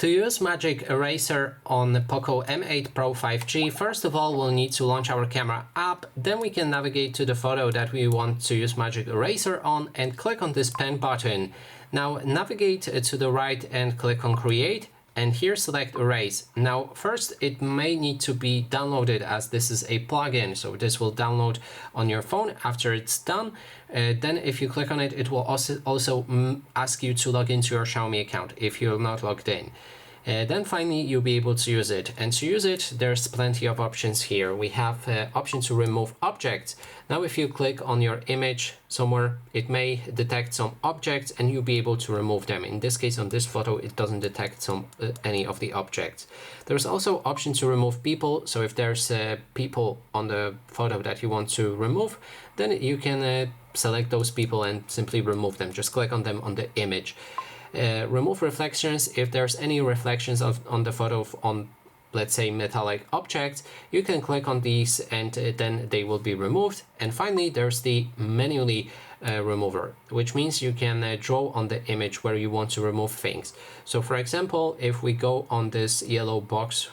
To use Magic Eraser on the POCO M8 Pro 5G, first of all we'll need to launch our camera app, then we can navigate to the photo that we want to use Magic Eraser on and click on this pen button. Now navigate to the right and click on Create, and here select Erase. Now first it may need to be downloaded as this is a plugin, so this will download on your phone. After it's done, then if you click on it, it will also ask you to log into your Xiaomi account if you're not logged in. Then finally you'll be able to use it, and to use it there's plenty of options here. We have option to remove objects. Now if you click on your image somewhere, it may detect some objects and you'll be able to remove them. In this case, on this photo, it doesn't detect any of the objects. There's also option to remove people, so if there's people on the photo that you want to remove, then you can select those people and simply remove them. Just click on them on the image. Remove reflections. If there's any reflections on the photo on, let's say, metallic objects, you can click on these and then they will be removed. And finally, there's the manually remover, which means you can draw on the image where you want to remove things. So for example, if we go on this yellow box,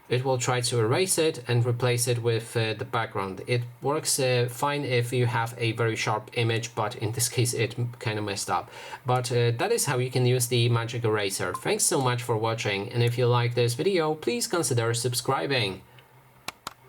it will try to erase it and replace it with the background. It works fine if you have a very sharp image, but in this case it kind of messed up. But that is how you can use the Magic Eraser. Thanks so much for watching, and if you like this video, please consider subscribing.